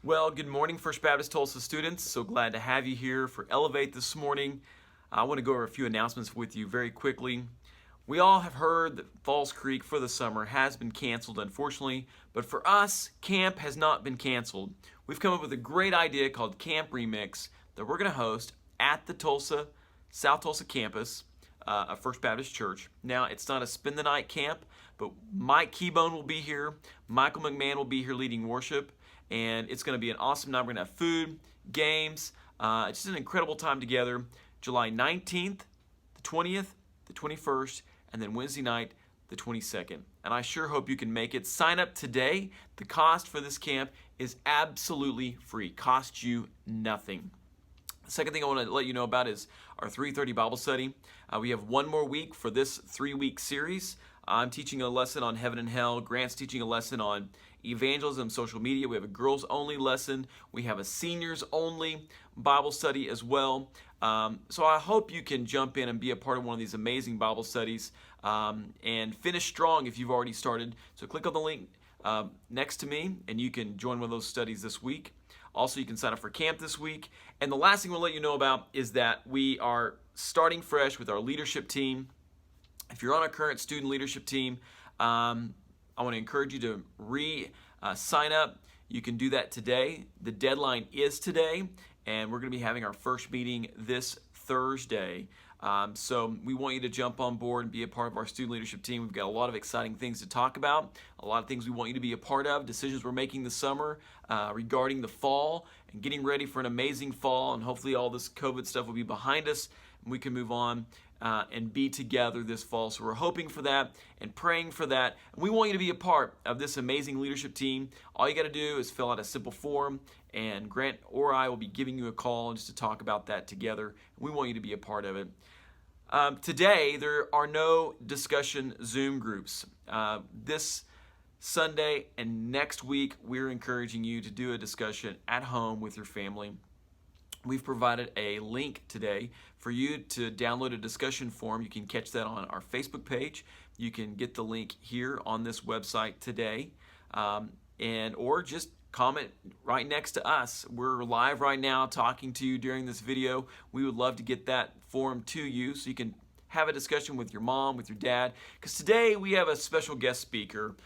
Well, good morning, First Baptist Tulsa students. So glad to have you here for Elevate this morning. I want to go over a few announcements with you very quickly. We all have heard that Falls Creek for the summer has been canceled, unfortunately, but for us, camp has not been canceled. We've come up with a great idea called Camp Remix that we're going to host at the South Tulsa campus of First Baptist Church. Now, it's not a spend the night camp, but Mike Keybone will be here. Michael McMahon will be here leading worship. And it's going to be an awesome night. We're going to have food, games. It's just an incredible time together. July 19th, the 20th, the 21st, and then Wednesday night, the 22nd. And I sure hope you can make it. Sign up today. The cost for this camp is absolutely free. Costs you nothing. The second thing I want to let you know about is our 3:30 Bible study. We have one more week for this 3-week series. I'm teaching a lesson on heaven and hell. Grant's teaching a lesson on evangelism, social media. We have a girls only lesson. We have a seniors only Bible study as well. So I hope you can jump in and be a part of one of these amazing Bible studies and finish strong if you've already started. So click on the link next to me and you can join one of those studies this week. Also, you can sign up for camp this week. And the last thing we'll let you know about is that we are starting fresh with our leadership team. If you're on our current student leadership team, I want to encourage you to sign up. You can do that today. The deadline is today, and we're going to be having our first meeting this Thursday. So we want you to jump on board and be a part of our student leadership team. We've got a lot of exciting things to talk about, a lot of things we want you to be a part of, decisions we're making this summer regarding the fall and getting ready for an amazing fall, and hopefully all this COVID stuff will be behind us and we can move on and be together this fall. So we're hoping for that and praying for that. And we want you to be a part of this amazing leadership team. All you got to do is fill out a simple form, and Grant or I will be giving you a call just to talk about that together. We want you to be a part of it. Today, there are no discussion Zoom groups. This Sunday and next week, we're encouraging you to do a discussion at home with your family. We've provided a link today for you to download a discussion forum. You can catch that on our Facebook page. You can get the link here on this website today, or just comment right next to us. We're live right now talking to you during this video. We would love to get that forum to you so you can have a discussion with your mom, with your dad, because today we have a special guest speaker.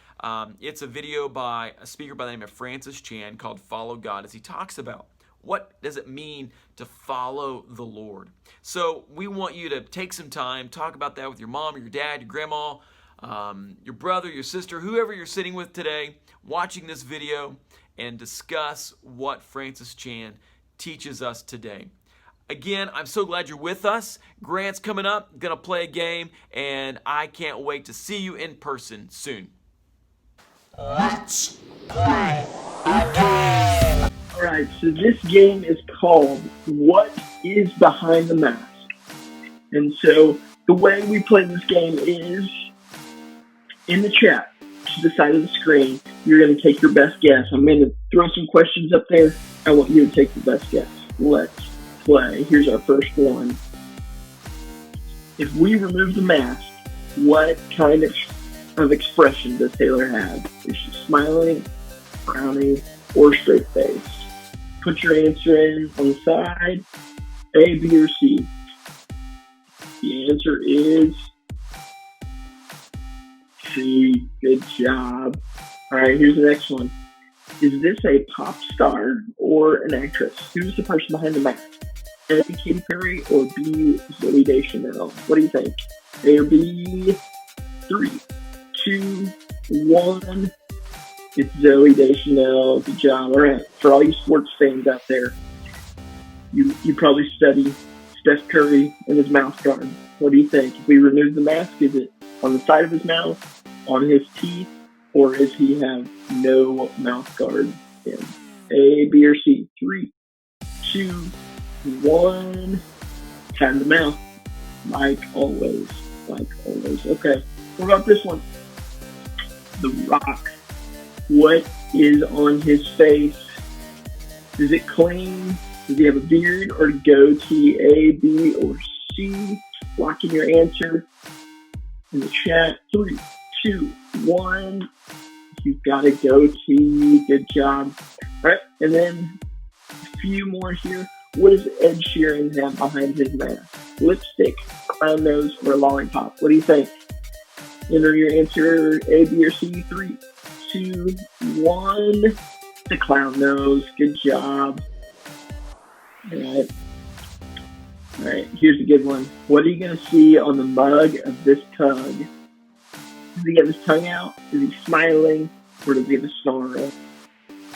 It's a video by a speaker by the name of Francis Chan called Follow God, as he talks about what does it mean to follow the Lord. So we want you to take some time, talk about that with your mom, or your dad, your grandma, your brother, your sister, whoever you're sitting with today, watching this video, and discuss what Francis Chan teaches us today. Again, I'm so glad you're with us. Grant's coming up, gonna play a game, and I can't wait to see you in person soon. Let's play a game! Alright, so this game is called What is Behind the Mask? And so the way we play this game is in the chat to the side of the screen, you're going to take your best guess. I'm going to throw some questions up there. I want you to take the best guess. Let's play. Here's our first one. If we remove the mask, what kind of expression does Taylor have? Is she smiling, frowning, or straight face? Put your answer in on the side, A, B, or C. The answer is C. Good job. All right, here's the next one. Is this a pop star or an actress? Who's the person behind the mask? A, Katy Perry, or B, Zooey Deschanel? What do you think? A or B? 3, 2, 1. It's Zooey Deschanel. Good job. All right. For all you sports fans out there, you probably study Steph Curry and his mouth guard. What do you think? If we remove the mask, is it on the side of his mouth, on his teeth, or does he have no mouth guard in? A, B, or C? 3, 2, 1. Time the mouth. Like always. Like always. Okay. What about this one? The Rock. What is on his face? Is it clean? Does he have a beard or goatee? A, B, or C? Lock in your answer in the chat. 3, 2, 1. You've got a goatee. Good job. All right, and then a few more here. What does Ed Sheeran have behind his mask? Lipstick, clown nose, or lollipop? What do you think? Enter your answer A, B, or C. 3, 2, 1. The clown nose. Good job. All right. All right, here's a good one. What are you going to see on the mug of this tug? Does he have his tongue out? Is he smiling? Or does he have a snarl?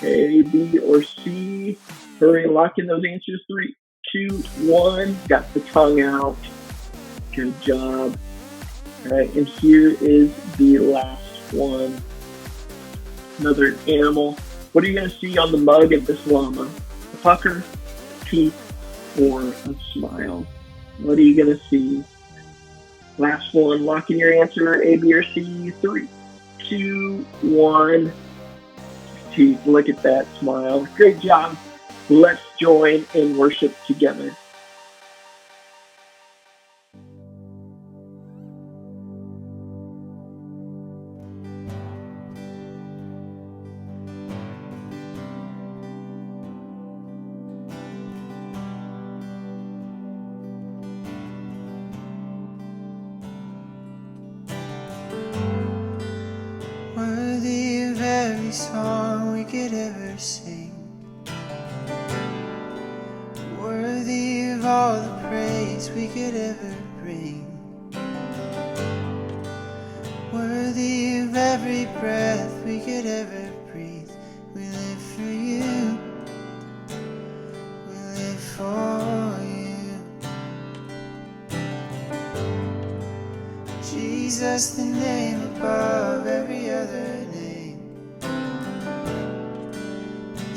A, B, or C? Hurry, lock in those answers. 3, 2, 1. Got the tongue out. Good job. All right, and here is the last one. Another animal. What are you going to see on the mug of this llama? A pucker, teeth, or a smile? What are you going to see? Last one. Lock in your answer. A, B, or C. 3, 2, 1. Teeth. Look at that smile. Great job. Let's join in worship together. Worthy of every song we could ever sing, worthy of all the praise we could ever bring, worthy of every breath we could ever breathe. We live for you, we live for you. Jesus, the name above every other name.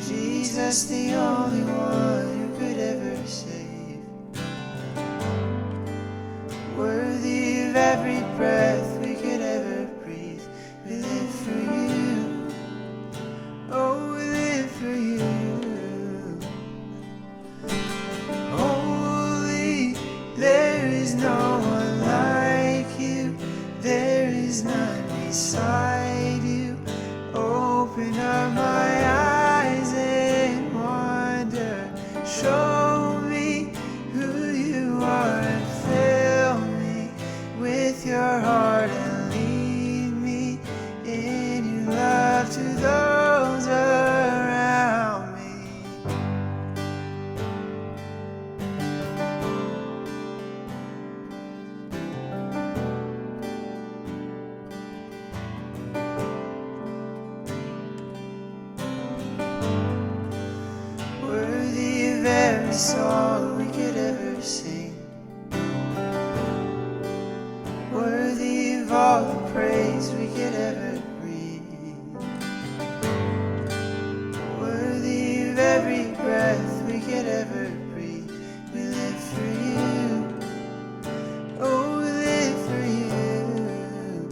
Jesus, the only one who could ever save. Worthy of every breath we could ever breathe. We live for you. Oh, we live for you. Holy, there is no one like you. There is none beside you. Open up my eyes and wonder. Show me who you are and fill me with your heart and lead me in your love to those around me. Worthy of every song we could ever sing, worthy of all the praise we could ever bring, worthy of every breath we could ever breathe. We live for you. Oh, we live for you.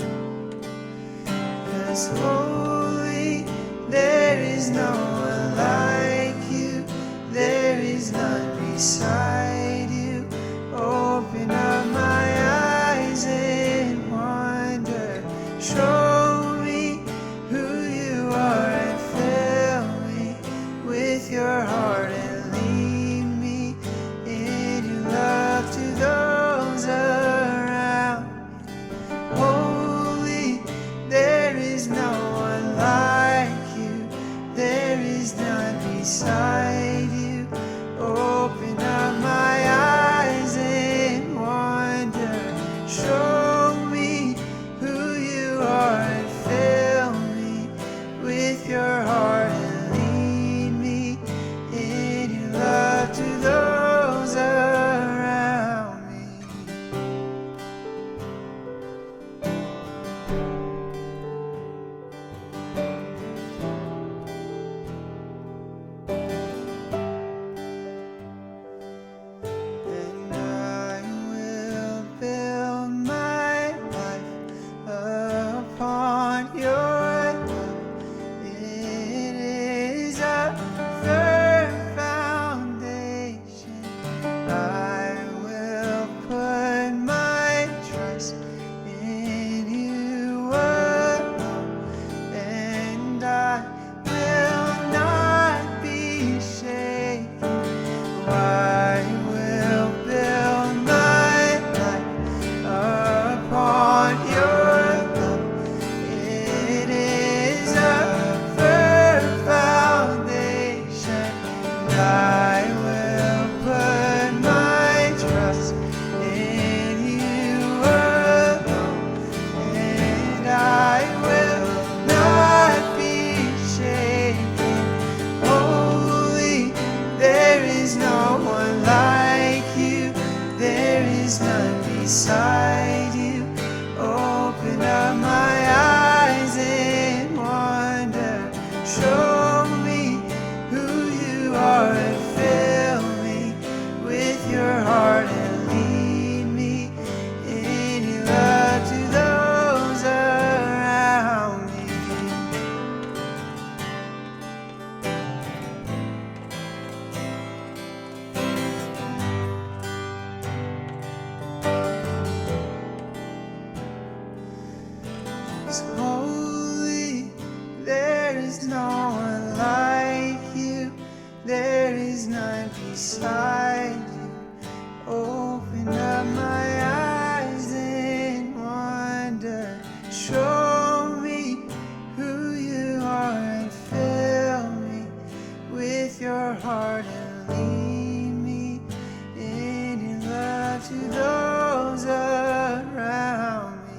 'Cause holy, there is no one like you. There is none beside you. Open up my eyes and wonder. Show me who you are and fill me with your heart and lead me in your love to those around. Holy, there is no one like you. There is none beside you. Open up beside you. Open up my eyes in wonder. Show me who you are and fill me with your heart and lead me in your love to those around me.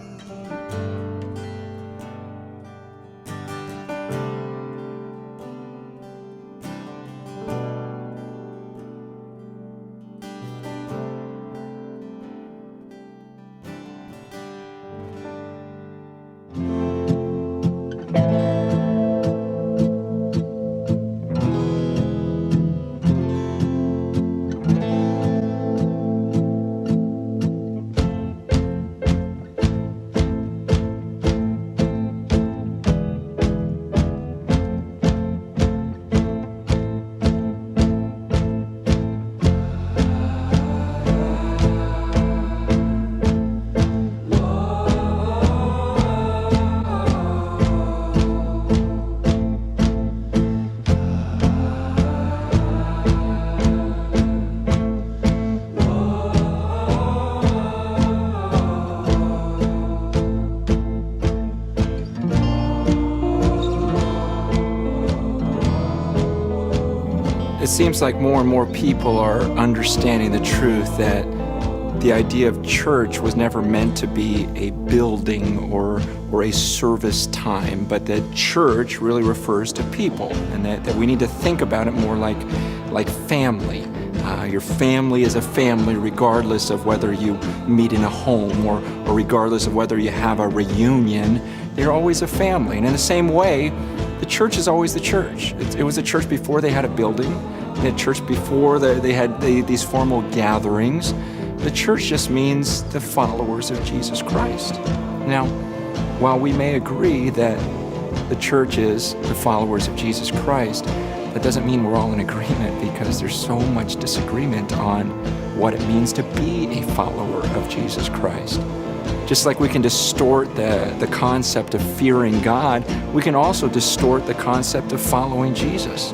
It seems like more and more people are understanding the truth that the idea of church was never meant to be a building or a service time, but that church really refers to people, and that we need to think about it more like family. Your family is a family regardless of whether you meet in a home or regardless of whether you have a reunion. They're always a family. And in the same way, the church is always the church. It was a church before they had a building, and a church before they had these formal gatherings. The church just means the followers of Jesus Christ. Now, while we may agree that the church is the followers of Jesus Christ, that doesn't mean we're all in agreement, because there's so much disagreement on what it means to be a follower of Jesus Christ. Just like we can distort the concept of fearing God, we can also distort the concept of following Jesus.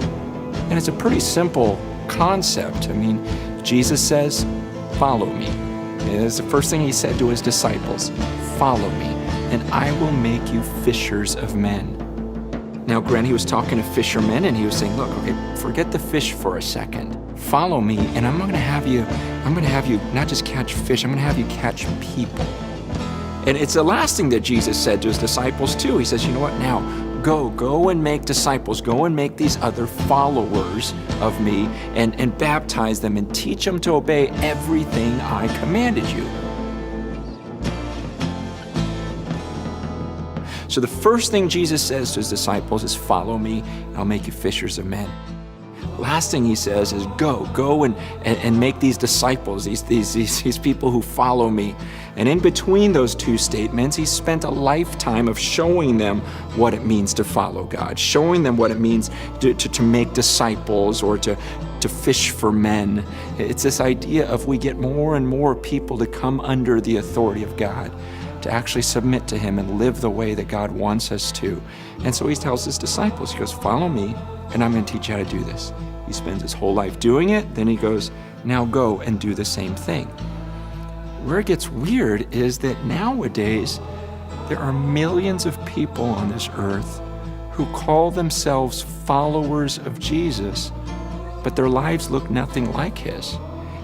And it's a pretty simple concept. I mean, Jesus says, "Follow me." And it's the first thing he said to his disciples, "Follow me, and I will make you fishers of men." Now, granted, he was talking to fishermen, and he was saying, look, okay, forget the fish for a second. Follow me, and I'm gonna have you not just catch fish, I'm gonna have you catch people. And it's the last thing that Jesus said to his disciples too. He says, you know what, now, go and make disciples, go and make these other followers of me, and baptize them and teach them to obey everything I commanded you. So the first thing Jesus says to his disciples is, follow me, and I'll make you fishers of men. Last thing he says is, go and make these disciples, these people who follow me. And in between those two statements, he spent a lifetime of showing them what it means to follow God, showing them what it means to make disciples or to fish for men. It's this idea of we get more and more people to come under the authority of God, to actually submit to him and live the way that God wants us to. And so he tells his disciples, he goes, follow me, and I'm going to teach you how to do this. He spends his whole life doing it. Then he goes, now go and do the same thing. Where it gets weird is that nowadays there are millions of people on this earth who call themselves followers of Jesus, but their lives look nothing like his.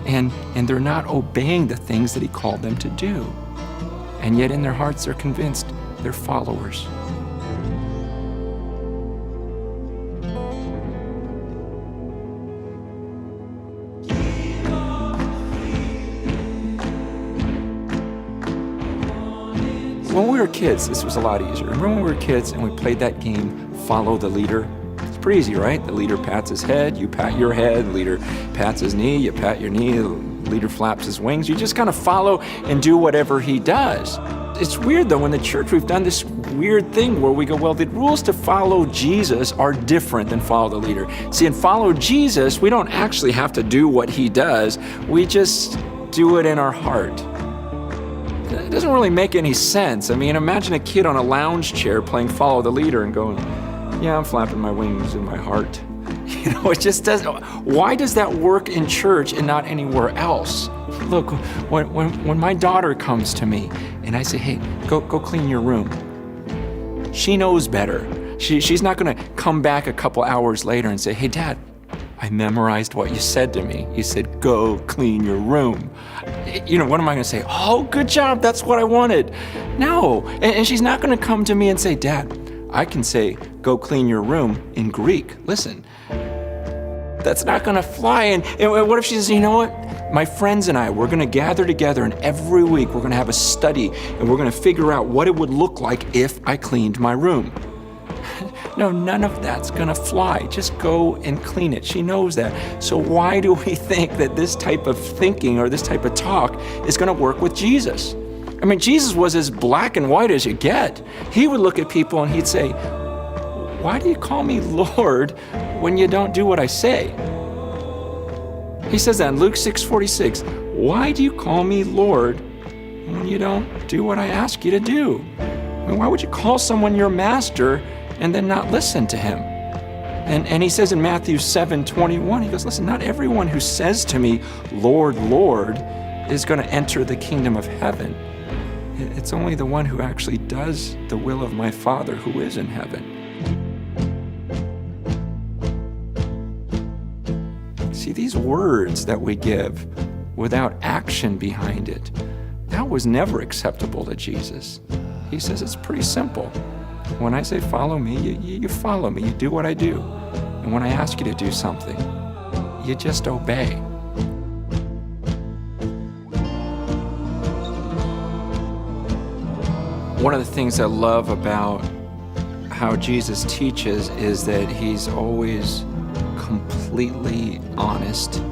And they're not obeying the things that he called them to do. And yet in their hearts they're convinced they're followers. When we were kids, this was a lot easier. Remember when we were kids and we played that game, Follow the Leader? It's pretty easy, right? The leader pats his head, you pat your head, the leader pats his knee, you pat your knee, the leader flaps his wings. You just kind of follow and do whatever he does. It's weird though, in the church we've done this weird thing where we go, well, the rules to follow Jesus are different than follow the leader. See, in follow Jesus, we don't actually have to do what he does. We just do it in our heart. It doesn't really make any sense. I mean, imagine a kid on a lounge chair playing follow the leader and going, yeah, I'm flapping my wings in my heart. It just doesn't. Why does that work in church and not anywhere else? Look, when my daughter comes to me and I say, hey, go clean your room, she knows better. She's not going to come back a couple hours later and say, hey, Dad, I memorized what you said to me. You said, go clean your room. What am I going to say? Oh, good job. That's what I wanted. No. And she's not going to come to me and say, Dad, I can say, go clean your room in Greek. Listen, that's not going to fly. And what if she says, you know what? My friends and I, we're going to gather together, and every week we're going to have a study, and we're going to figure out what it would look like if I cleaned my room. No, none of that's going to fly. Just go and clean it. She knows that. So why do we think that this type of thinking or this type of talk is going to work with Jesus? I mean, Jesus was as black and white as you get. He would look at people and he'd say, why do you call me Lord when you don't do what I say? He says that in Luke 6:46. Why do you call me Lord when you don't do what I ask you to do? I mean, why would you call someone your master and then not listen to him? And he says in Matthew 7:21, he goes, listen, not everyone who says to me, Lord, Lord, is going to enter the kingdom of heaven. It's only the one who actually does the will of my Father who is in heaven. See, these words that we give without action behind it, that was never acceptable to Jesus. He says it's pretty simple. When I say follow me, you follow me. You do what I do. And when I ask you to do something, you just obey. One of the things I love about how Jesus teaches is that he's always completely honest.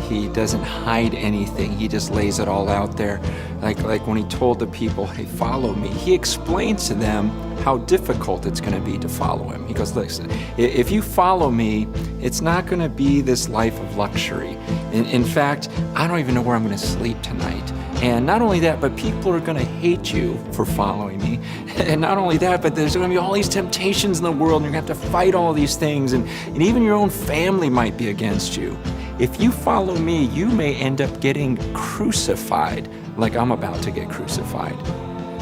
He doesn't hide anything. He just lays it all out there. Like when he told the people, hey, follow me, he explains to them how difficult it's going to be to follow him. He goes, listen, if you follow me, it's not going to be this life of luxury. In fact, I don't even know where I'm going to sleep tonight. And not only that, but people are going to hate you for following me. And not only that, but there's going to be all these temptations in the world, and you're going to have to fight all these things, and even your own family might be against you. If you follow me, you may end up getting crucified like I'm about to get crucified.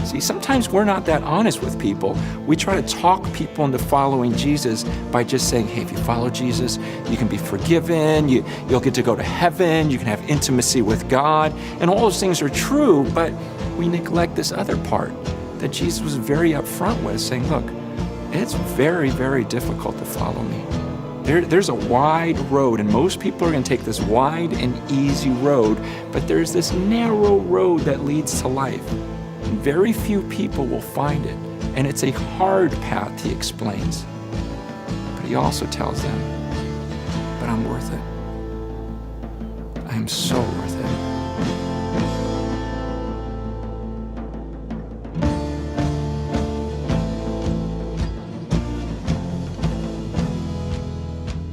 See, sometimes we're not that honest with people. We try to talk people into following Jesus by just saying, hey, if you follow Jesus, you can be forgiven, you'll get to go to heaven, you can have intimacy with God, and all those things are true, but we neglect this other part that Jesus was very upfront with, saying, look, it's very, very difficult to follow me. There's a wide road, and most people are going to take this wide and easy road, but there's this narrow road that leads to life. And very few people will find it, and it's a hard path, he explains. But he also tells them, but I'm worth it. I am so worth it.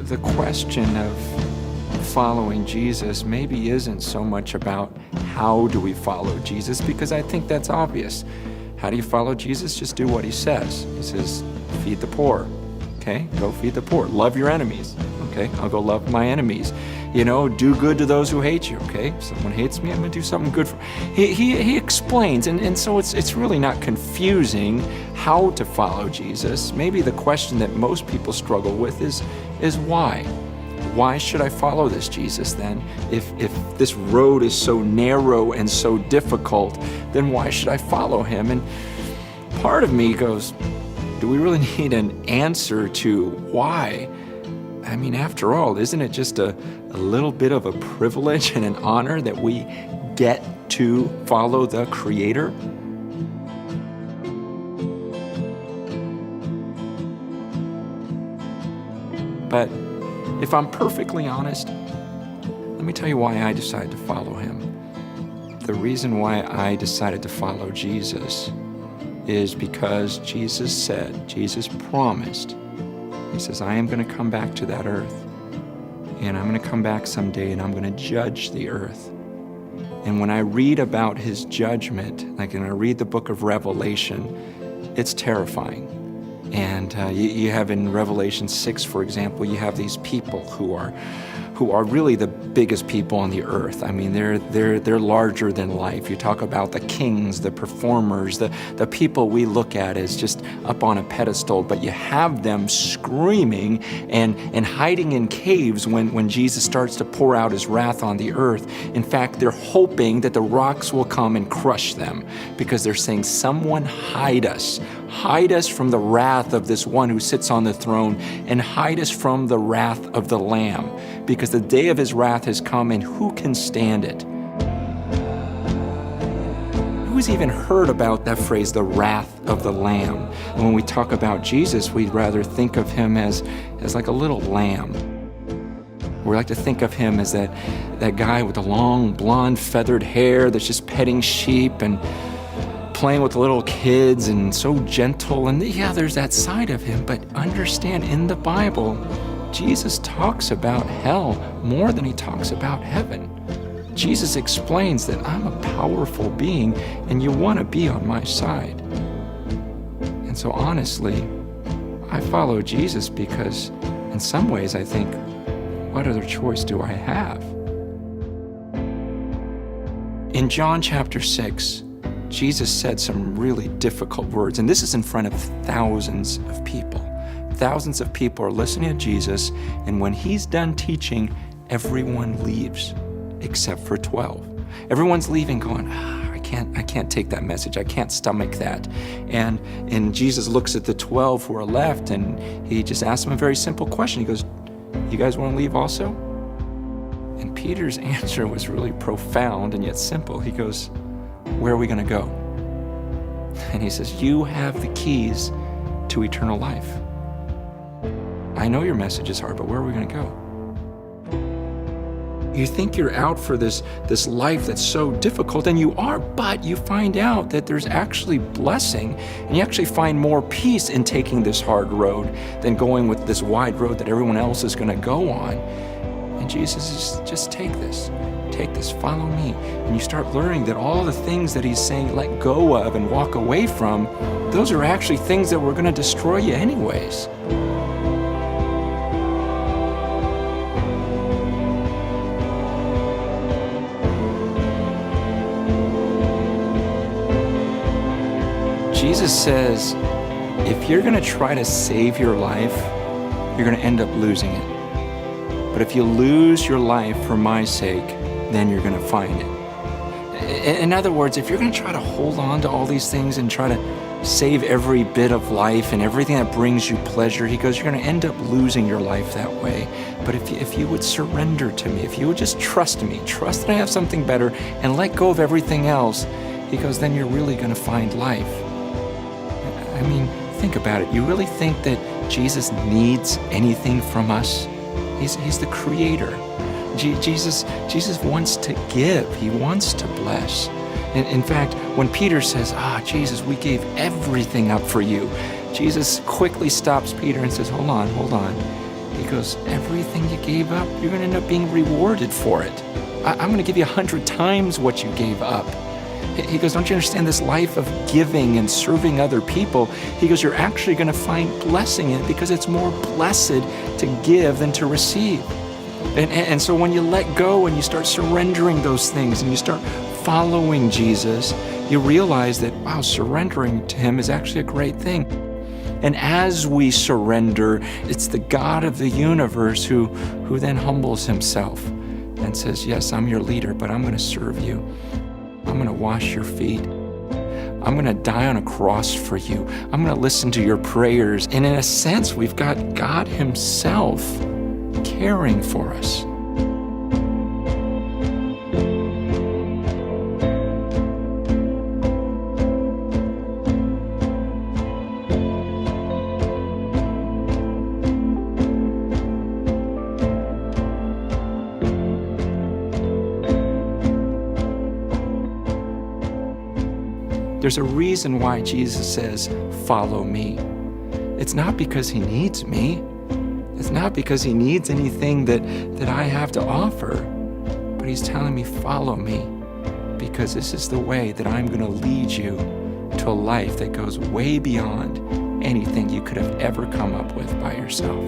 The question of following Jesus maybe isn't so much about how do we follow Jesus, because I think that's obvious. How do you follow Jesus? Just do what he says. He says, feed the poor. Okay, go feed the poor. Love your enemies. Okay, I'll go love my enemies. Do good to those who hate you. Okay, if someone hates me, I'm going to do something good for. He explains, and so it's really not confusing how to follow Jesus. Maybe the question that most people struggle with is why? Why should I follow this Jesus then? If this road is so narrow and so difficult, then why should I follow him? And part of me goes, do we really need an answer to why? I mean, after all, isn't it just a little bit of a privilege and an honor that we get to follow the Creator? But if I'm perfectly honest, let me tell you why I decided to follow him. The reason why I decided to follow Jesus is because Jesus promised, he says, I am going to come back to that earth, and I'm going to come back someday, and I'm going to judge the earth. And when I read about his judgment, like when I read the book of Revelation, it's terrifying. And you have in Revelation 6, for example, you have these people who are really the biggest people on the earth. I mean, they're larger than life. You talk about the kings, the performers, the people we look at as just up on a pedestal, but you have them screaming and hiding in caves when Jesus starts to pour out his wrath on the earth. In fact, they're hoping that the rocks will come and crush them because they're saying, someone hide us. Hide us from the wrath of this one who sits on the throne, and hide us from the wrath of the Lamb, because the day of his wrath has come, and who can stand it? Who's even heard about that phrase, the wrath of the Lamb? And when we talk about Jesus, we'd rather think of him as like a little lamb. We like to think of him as that guy with the long blonde feathered hair that's just petting sheep and playing with the little kids and so gentle. And yeah, there's that side of him, but understand, in the Bible, Jesus talks about hell more than he talks about heaven. Jesus explains that I'm a powerful being and you want to be on my side. And so honestly, I follow Jesus because in some ways I think, what other choice do I have? In John chapter 6, Jesus said some really difficult words, and this is in front of thousands of people. Thousands of people are listening to Jesus, and when he's done teaching, everyone leaves except for 12. Everyone's leaving going, I can't take that message. I can't stomach that. And Jesus looks at the 12 who are left, and he just asks them a very simple question. He goes, you guys want to leave also? And Peter's answer was really profound and yet simple. He goes, where are we going to go? And he says, you have the keys to eternal life. I know your message is hard, but where are we going to go? You think you're out for this life that's so difficult, and you are, but you find out that there's actually blessing, and you actually find more peace in taking this hard road than going with this wide road that everyone else is going to go on. And Jesus is, just take this, follow me. And you start learning that all the things that he's saying let go of and walk away from, those are actually things that were going to destroy you anyways. Jesus says, if you're going to try to save your life, you're going to end up losing it. But if you lose your life for my sake, then you're going to find it. In other words, if you're going to try to hold on to all these things and try to save every bit of life and everything that brings you pleasure, he goes, you're going to end up losing your life that way. But if you would surrender to me, if you would just trust me, trust that I have something better, and let go of everything else, he goes, then you're really going to find life. I mean, think about it. You really think that Jesus needs anything from us? He's the creator. Jesus wants to give. He wants to bless. In fact, when Peter says, Jesus, we gave everything up for you, Jesus quickly stops Peter and says, hold on. He goes, everything you gave up, you're going to end up being rewarded for it. I'm going to give you 100 times what you gave up. He goes, don't you understand this life of giving and serving other people? He goes, you're actually going to find blessing in it because it's more blessed to give than to receive. And so when you let go and you start surrendering those things and you start following Jesus, you realize that, wow, surrendering to him is actually a great thing. And as we surrender, it's the God of the universe who then humbles himself and says, yes, I'm your leader, but I'm going to serve you. I'm going to wash your feet. I'm going to die on a cross for you. I'm going to listen to your prayers. And in a sense, we've got God himself caring for us. There's a reason why Jesus says, follow me. It's not because he needs me. It's not because he needs anything that I have to offer. But he's telling me, follow me, because this is the way that I'm going to lead you to a life that goes way beyond anything you could have ever come up with by yourself.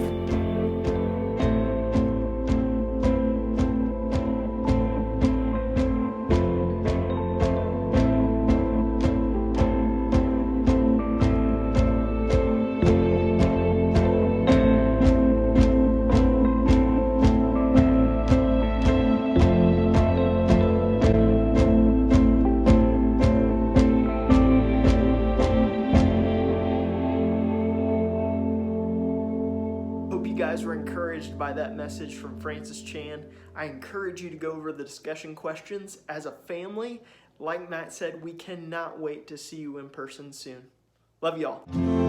Guys were encouraged by that message from Francis Chan. I encourage you to go over the discussion questions as a family. Like Matt said, we cannot wait to see you in person soon. Love y'all.